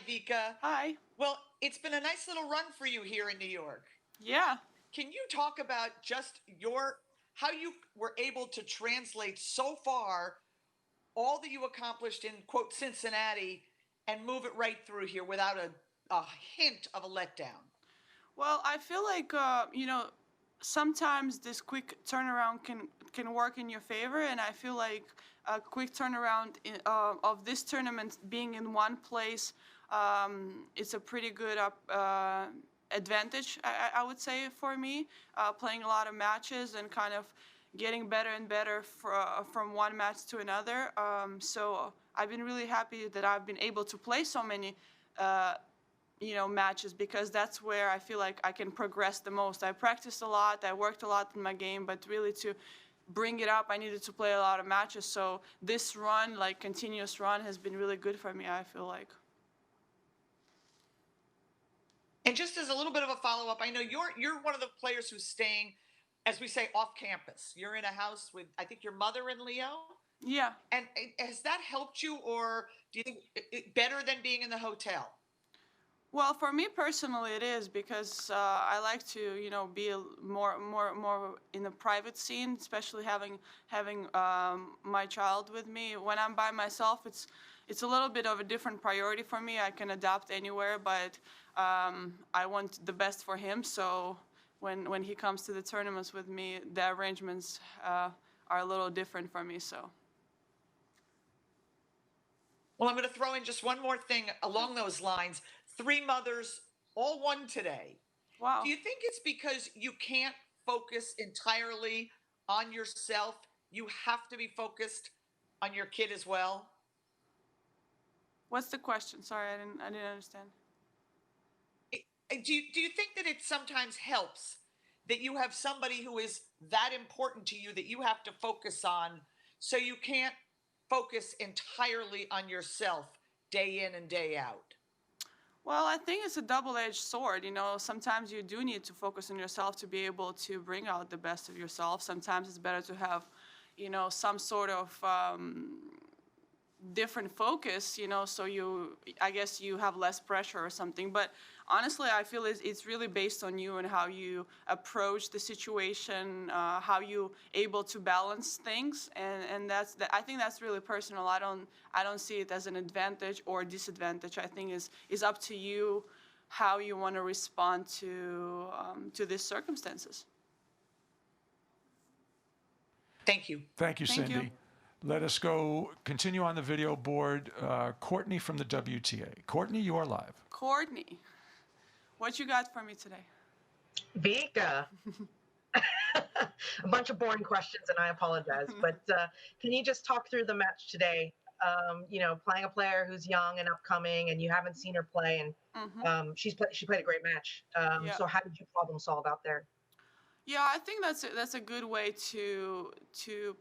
Vika. Hi. Well, it's been a nice little run for you here in New York. Yeah. Can you talk about just how you were able to translate so far all that you accomplished in quote Cincinnati and move it right through here without a hint of a letdown? Well, I feel like sometimes this quick turnaround can work in your favor, and I feel like a quick turnaround of this tournament being in one place, it's a pretty good advantage, I would say, for me, playing a lot of matches and kind of getting better and better from one match to another. So I've been really happy that I've been able to play so many matches, because that's where I feel like I can progress the most. I practiced a lot, I worked a lot in my game, but really to bring it up, I needed to play a lot of matches. So this run, like continuous run, has been really good for me, I feel like. And just as a little bit of a follow-up, I know you're one of the players who's staying, as we say, off campus. You're in a house with, I think, your mother and Leo. Yeah. And has that helped you, or do you think better than being in the hotel? Well, for me personally, it is, because I like to, be more in the private scene, especially having my child with me. When I'm by myself, it's a little bit of a different priority for me. I can adapt anywhere, but I want the best for him. So when he comes to the tournaments with me, the arrangements are a little different for me. So. Well, I'm going to throw in just one more thing along those lines. 3 mothers, all won today. Wow. Do you think it's because you can't focus entirely on yourself? You have to be focused on your kid as well? What's the question? Sorry, I didn't understand. Do you think that it sometimes helps that you have somebody who is that important to you that you have to focus on, so you can't focus entirely on yourself day in and day out? Well, I think it's a double-edged sword. Sometimes you do need to focus on yourself to be able to bring out the best of yourself. Sometimes it's better to have, some sort of different focus, so I guess you have less pressure or something. But honestly, I feel it's really based on you and how you approach the situation, how you able to balance things, and I think that's really personal. I don't see it as an advantage or disadvantage. I think is up to you how you want to respond to these circumstances. Thank you. Thank you, Cindy. Thank you. Let us continue on the video board. Courtney from the WTA. Courtney, you are live. Courtney, what you got for me today? Vika. A bunch of boring questions, and I apologize. But can you just talk through the match today? Playing a player who's young and upcoming, and you haven't seen her play, and she played a great match. Yeah. So how did you problem solve out there? Yeah, I think that's a good way to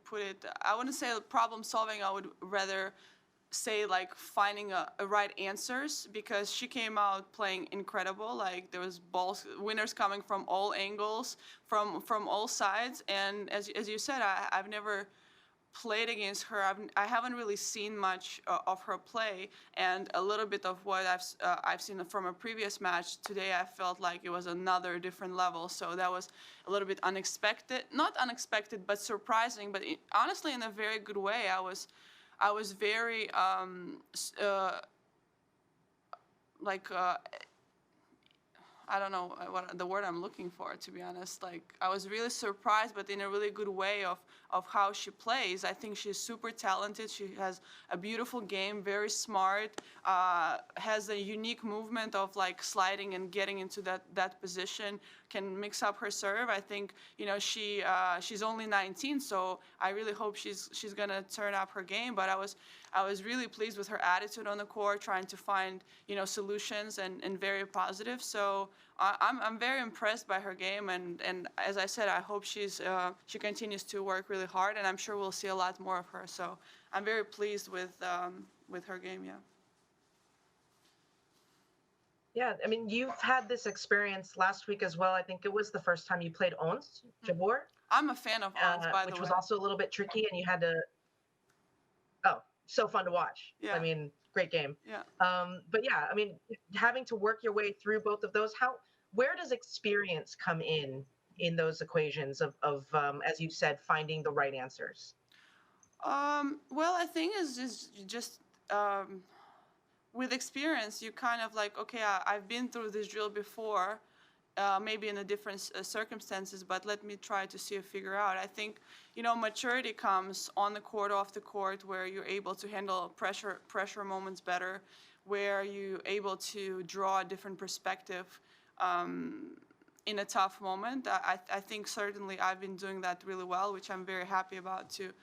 put it. I wouldn't say problem solving. I would rather say like finding a right answers, because she came out playing incredible. Like there was winners coming from all angles, from all sides. And as you said, I've never played against her. I haven't really seen much of her play, and a little bit of what I've seen from a previous match today. I felt like it was another different level. So that was a little bit unexpected, not unexpected, but surprising. But honestly, in a very good way. I was very I don't know what the word I'm looking for, to be honest. Like, I was really surprised, but in a really good way of how she plays. I think she's super talented. She has a beautiful game, very smart, has a unique movement of like sliding and getting into that position, can mix up her serve. I think, she's only 19, so I really hope she's gonna turn up her game. But I was really pleased with her attitude on the court, trying to find, solutions, and very positive. So I'm very impressed by her game, and as I said, I hope she continues to work really hard, and I'm sure we'll see a lot more of her. So I'm very pleased with her game. Yeah. Yeah, I mean, you've had this experience last week as well. I think it was the first time you played Ons Jabeur. I'm a fan of Ons, by the way. Which was also a little bit tricky, and you had to. Oh, so fun to watch. Yeah. I mean, great game. Yeah. But yeah, I mean, having to work your way through both of those, where does experience come in those equations of as you said, finding the right answers? Well, I think it's just with experience, you kind of like, okay, I've been through this drill before, maybe in a different circumstances, but let me try to see figure out. I think, maturity comes on the court, off the court, where you're able to handle pressure moments better, where you're able to draw a different perspective in a tough moment. I think certainly I've been doing that really well, which I'm very happy about, to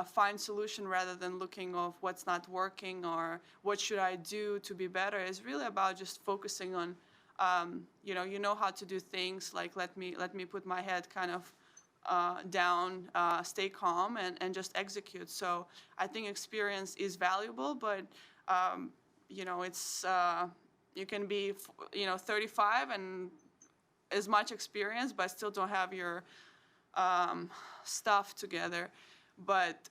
find solution rather than looking of what's not working or what should I do to be better. It's really about just focusing on, you know how to do things, like let me put my head kind of down, stay calm, and just execute. So I think experience is valuable, but it's you can be 35 and as much experience, but still don't have your stuff together. But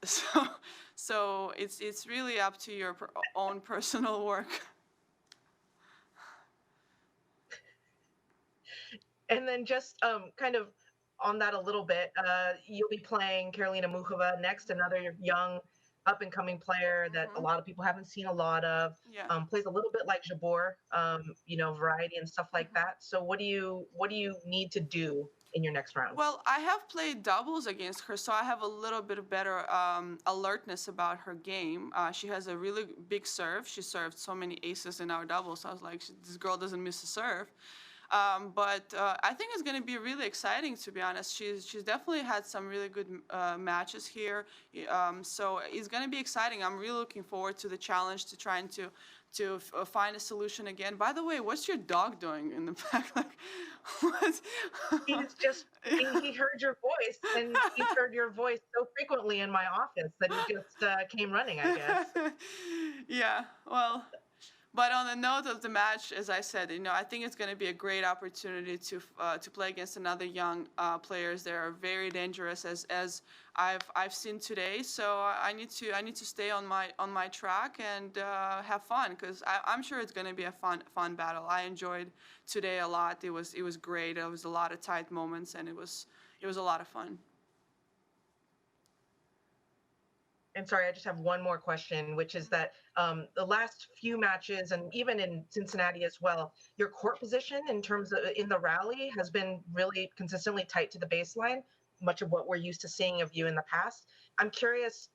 so it's really up to your own personal work. And then just kind of on that a little bit, you'll be playing Karolina Muchova next, another young up-and-coming player that a lot of people haven't seen a lot of. Yeah. Plays a little bit like Jabeur, variety and stuff like that. So what do you need to do in your next round? Well, I have played doubles against her, so I have a little bit of better alertness about her game. She has a really big serve. She served so many aces in our doubles. I was like, this girl doesn't miss a serve. But I think it's going to be really exciting, to be honest. She's definitely had some really good matches here. So it's going to be exciting. I'm really looking forward to the challenge, to trying to find a solution again. By the way, what's your dog doing in the back? Like, what? He's just he heard your voice, and he's heard your voice so frequently in my office that he just came running, I guess. Yeah, well, but on the note of the match, as I said, I think it's going to be a great opportunity to play against another young players. They are very dangerous, as I've seen today. So I need to stay on my track and have fun, because I'm sure it's going to be a fun battle. I enjoyed today a lot. It was great. It was a lot of tight moments, and it was a lot of fun. And sorry, I just have one more question, which is that the last few matches, and even in Cincinnati as well, your court position in terms of in the rally has been really consistently tight to the baseline, much of what we're used to seeing of you in the past. I'm curious,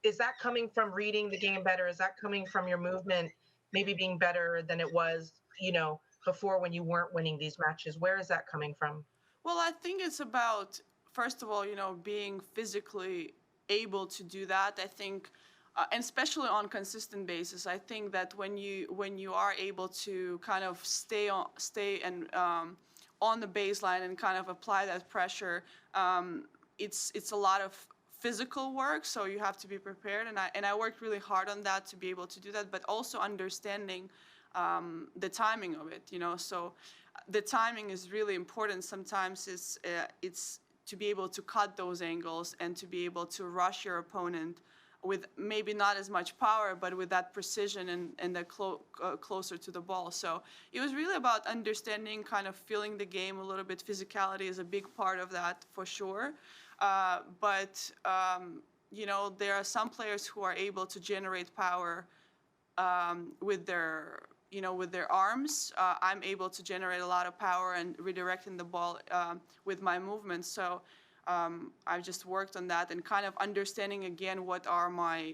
is that coming from reading the game better? Is that coming from your movement maybe being better than it was, before, when you weren't winning these matches? Where is that coming from? Well, I think it's about, first of all, being physically able to do that. I think, and especially on consistent basis, I think that when you are able to kind of stay on the baseline and kind of apply that pressure, it's a lot of physical work. So you have to be prepared, and I worked really hard on that to be able to do that, but also understanding the timing of it. So the timing is really important. Sometimes it's to be able to cut those angles and to be able to rush your opponent with maybe not as much power, but with that precision and that closer to the ball. So it was really about understanding, kind of feeling the game a little bit. Physicality is a big part of that, for sure. But there are some players who are able to generate power with their arms. I'm able to generate a lot of power and redirecting the ball with my movement. So I've just worked on that and kind of understanding again what are my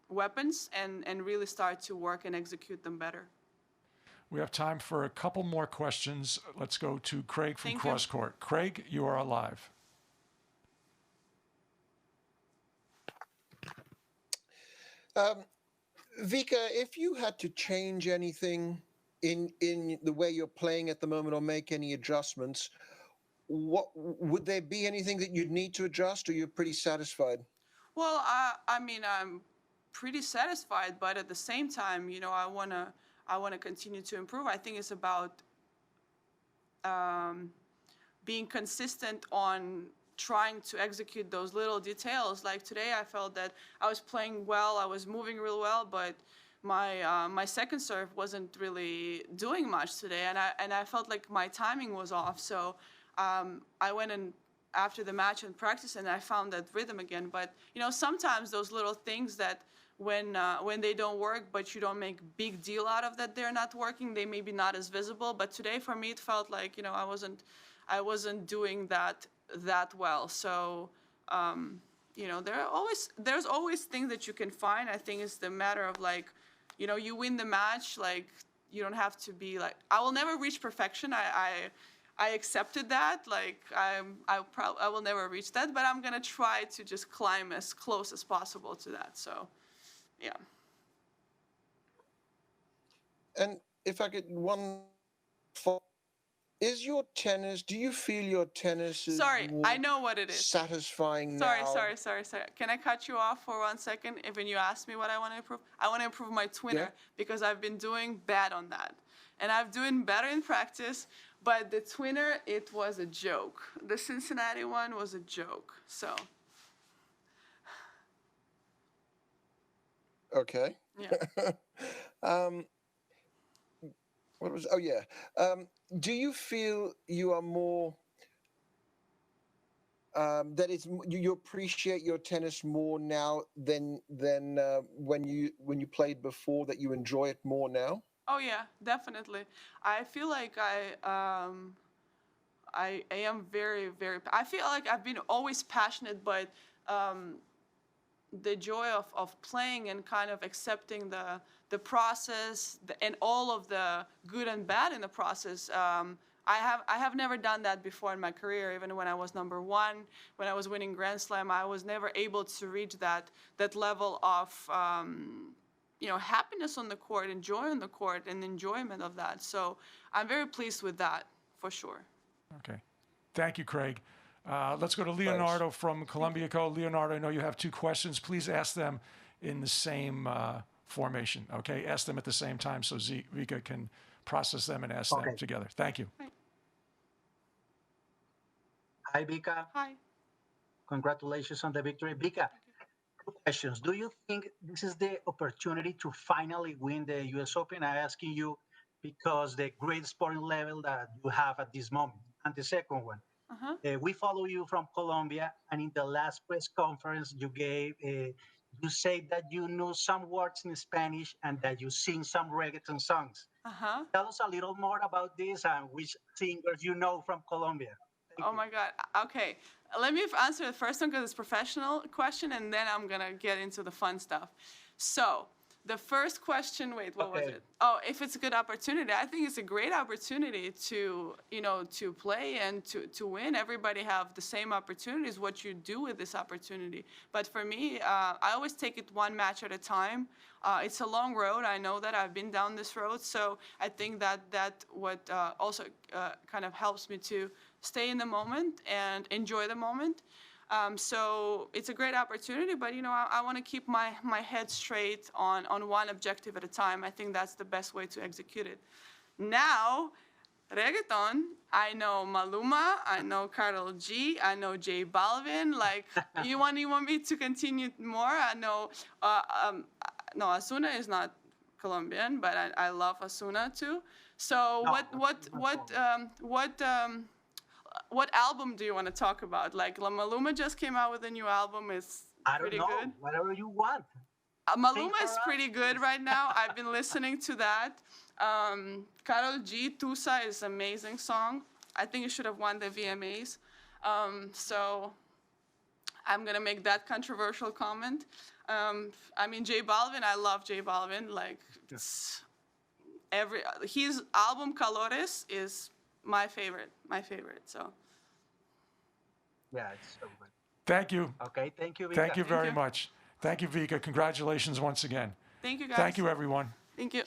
weapons, and really start to work and execute them better. We have time for a couple more questions. Let's go to Craig from Thank you. Cross Court. Craig, you are alive. Vika, if you had to change anything in the way you're playing at the moment, or make any adjustments, what would there be anything that you'd need to adjust, or you're pretty satisfied? Well, I mean, I'm pretty satisfied, but at the same time, I wanna continue to improve. I think it's about being consistent on trying to execute those little details. Like today, I felt that I was playing well, I was moving real well, but my second serve wasn't really doing much today, and I felt like my timing was off. So I went and after the match and practice, and I found that rhythm again. But sometimes those little things that when they don't work, but you don't make big deal out of that they're not working, they may be not as visible. But today for me it felt like I wasn't doing that well. So there's always things that you can find. I think it's the matter of like, you win the match, like you don't have to be like, I will never reach perfection. I accepted that. Like I will never reach that, but I'm gonna try to just climb as close as possible to that. So, yeah. And if I could is your tennis? Do you feel your tennis is Sorry, more I know what it is. satisfying Sorry. now? Can I cut you off for 1 second? If when you ask me what I want to improve, I want to improve my tweener because I've been doing bad on that, and I'm doing better in practice. But the tweener, it was a joke. The Cincinnati one was a joke. So. Okay. Yeah. What was? Oh yeah. Do you feel you are more that you appreciate your tennis more now than when you played before? That you enjoy it more now? Oh yeah, definitely. I feel like I am very, very. I feel like I've been always passionate, but the joy of playing and kind of accepting the process and all of the good and bad in the process. I have never done that before in my career. Even when I was number one, when I was winning Grand Slam, I was never able to reach that level of happiness on the court, and joy on the court, and enjoyment of that. So I'm very pleased with that for sure. Okay, thank you, Craig. Let's go to Leonardo from Columbia Co. Leonardo, I know you have two questions. Please ask them in the same formation, okay? Ask them at the same time so Vika can process them and ask them together. Thank you. Hi, Vika. Hi. Congratulations on the victory. Vika, two questions. Do you think this is the opportunity to finally win the US Open? I'm asking you because the great sporting level that you have at this moment. And the second one, we follow you from Colombia, and in the last press conference you gave, you said that you knew some words in Spanish and that you sing some reggaeton songs. Tell us a little more about this and which singers you know from Colombia. Thank you. My God. Okay. Let me answer the first one because it's a professional question, and then I'm going to get into the fun stuff. So the first question, wait, what was it? Oh, if it's a good opportunity. I think it's a great opportunity to play and to win. Everybody have the same opportunities, what you do with this opportunity. But for me, I always take it one match at a time. It's a long road. I know that. I've been down this road. So I think that what also kind of helps me to stay in the moment and enjoy the moment. So it's a great opportunity, but I want to keep my head straight on one objective at a time. I think that's the best way to execute it. Now, reggaeton, I know Maluma, I know Karol G, I know J Balvin. Like, you want me to continue more? I know, no, Ozuna is not Colombian, but I love Ozuna too. So what album do you want to talk about? Like, Maluma just came out with a new album. It's pretty good. I don't know. Whatever you want. Maluma is pretty good right now. I've been listening to that. Karol G, Tusa is an amazing song. I think it should have won the VMAs. So I'm going to make that controversial comment. I mean, J Balvin, I love J Balvin. Like, his album Colores is my favorite. So. Yeah, it's so good. Thank you. Okay, thank you, Vika. Thank you very much. Thank you, Vika. Congratulations once again. Thank you, guys. Thank you, everyone. Thank you.